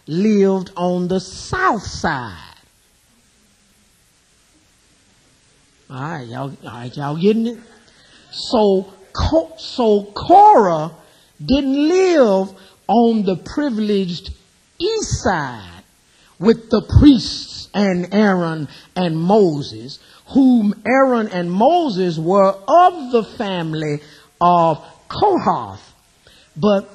lived on the south side. All right, y'all getting it? So Korah didn't live on the privileged east side with the priests and Aaron and Moses, whom Aaron and Moses were of the family of Korah. But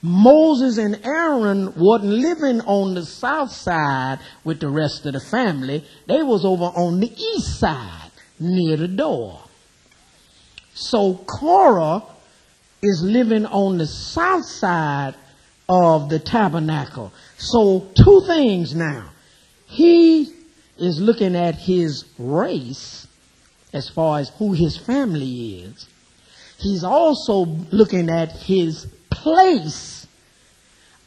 Moses and Aaron wasn't living on the south side with the rest of the family. They was over on the east side near the door. So Korah is living on the south side of the tabernacle. So two things now. He is looking at his race as far as who his family is. He's also looking at his place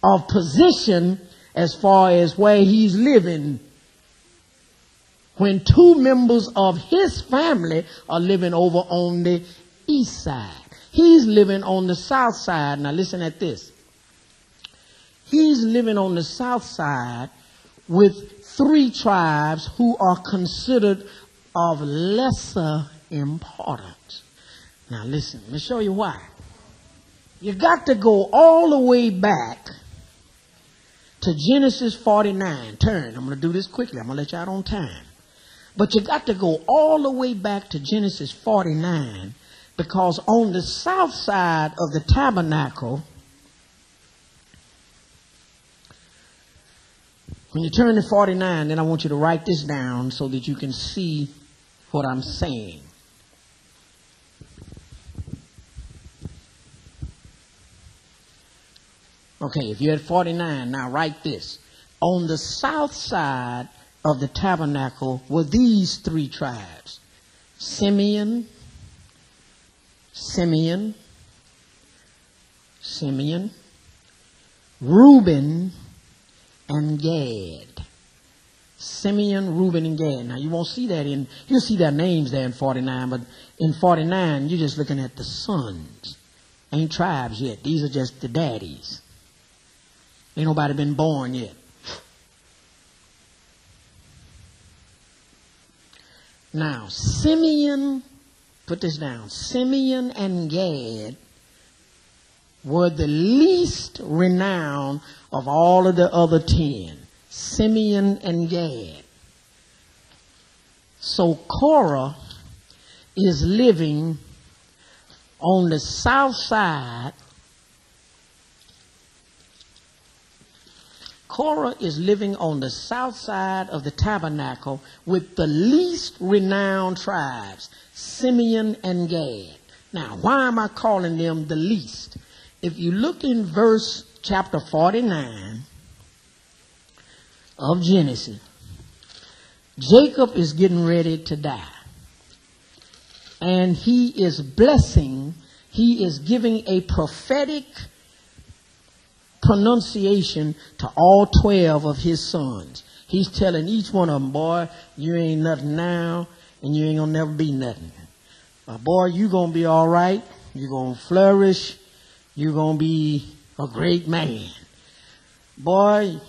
of position as far as where he's living when two members of his family are living over on the east side. He's living on the south side. Now listen at this. He's living on the south side with three tribes who are considered of lesser importance. Now listen, let me show you why. You got to go all the way back to Genesis 49. Turn. I'm going to do this quickly. I'm going to let you out on time. But you got to go all the way back to Genesis 49, because on the south side of the tabernacle, when you turn to 49, then I want you to write this down so that you can see what I'm saying. Okay, if you're at 49, now write this. On the south side of the tabernacle were these three tribes: Simeon, Reuben, and Gad. Simeon, Reuben, and Gad. Now you won't see that you'll see their names there in 49, but in 49 you're just looking at the sons. Ain't tribes yet. These are just the daddies. Ain't nobody been born yet. Now, Simeon, put this down. Simeon and Gad were the least renowned of all of the other 10. Simeon and Gad. So Korah is living on the south side. Korah is living on the south side of the tabernacle with the least renowned tribes, Simeon and Gad. Now, why am I calling them the least? If you look in chapter 49 of Genesis, Jacob is getting ready to die. And he is giving a prophetic pronunciation to all 12 of his sons. He's telling each one of them, boy, you ain't nothing now, and you ain't gonna never be nothing. Boy, you gonna be all right. You're gonna flourish. You're gonna be a great man. Boy,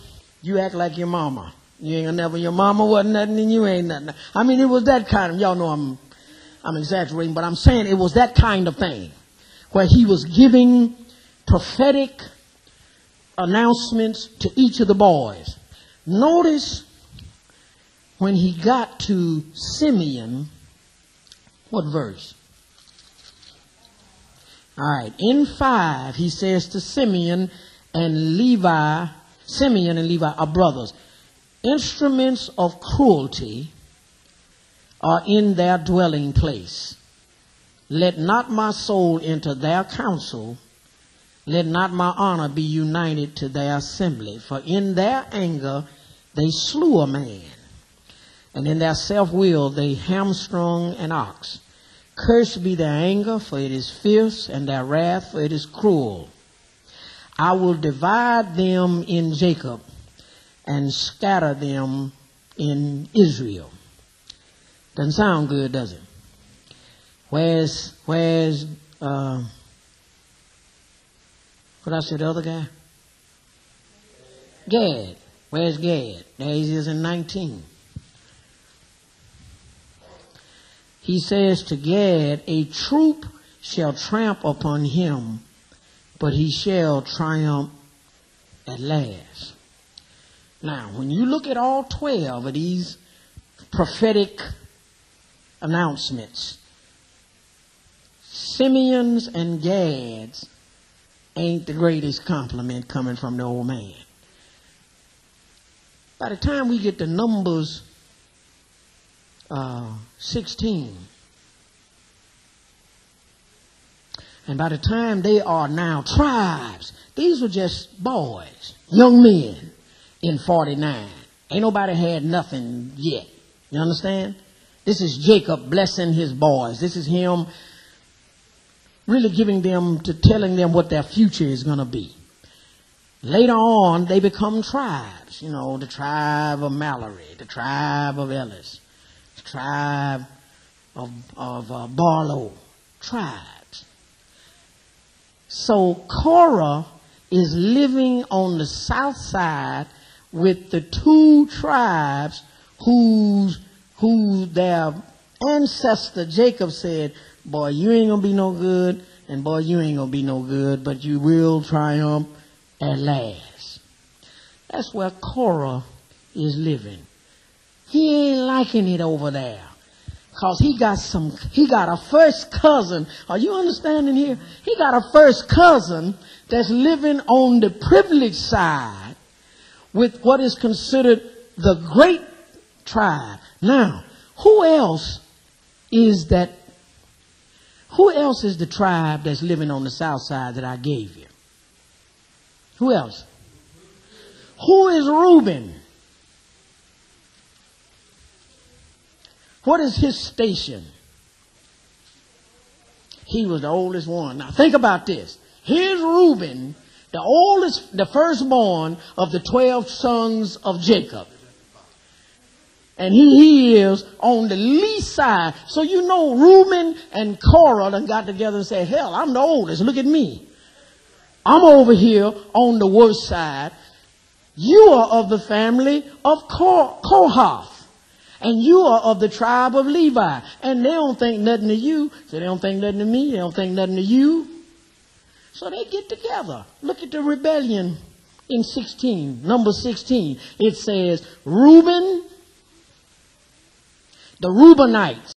you act like your mama. You ain't gonna never, your mama wasn't nothing, and you ain't nothing. I mean, it was that kind of, y'all know I'm exaggerating, but I'm saying it was that kind of thing where he was giving prophetic announcements to each of the boys. Notice when he got to Simeon, what verse? All right, in 5, he says to Simeon and Levi are brothers. Instruments of cruelty are in their dwelling place. Let not my soul enter their council. Let not my honor be united to their assembly. For in their anger they slew a man, and in their self-will they hamstrung an ox. Cursed be their anger, for it is fierce, and their wrath, for it is cruel. I will divide them in Jacob and scatter them in Israel. Doesn't sound good, does it? Where's what I said, the other guy? Gad. Where's Gad? There he is in 19. He says to Gad, a troop shall tramp upon him, but he shall triumph at last. Now, when you look at all 12 of these prophetic announcements, Simeon's and Gad's ain't the greatest compliment coming from the old man. By the time we get to Numbers 16, and by the time they are now tribes, these were just boys, young men in 49. Ain't nobody had nothing yet. You understand? This is Jacob blessing his boys. This is him really giving them to telling them what their future is going to be. Later on, they become tribes. You know, the tribe of Mallory, the tribe of Ellis, the tribe of Barlow. Tribes. So Korah is living on the south side with the two tribes who their ancestor Jacob said, boy, you ain't going to be no good, and boy, you ain't going to be no good, but you will triumph at last. That's where Korah is living. He ain't liking it over there. Because he got a first cousin. Are you understanding here? He got a first cousin that's living on the privileged side with what is considered the great tribe. Now, who else is the tribe that's living on the south side that I gave you? Who else? Who is Reuben? What is his station? He was the oldest one. Now think about this. Here's Reuben, the oldest, the firstborn of the 12 sons of Jacob. And he is on the least side. So you know Reuben and Korah done got together and said, hell, I'm the oldest. Look at me. I'm over here on the worst side. You are of the family of Kohath. And you are of the tribe of Levi. And they don't think nothing of you. So they don't think nothing of me. They don't think nothing of you. So they get together. Look at the rebellion in 16, number 16. It says, Reuben, the Reubenites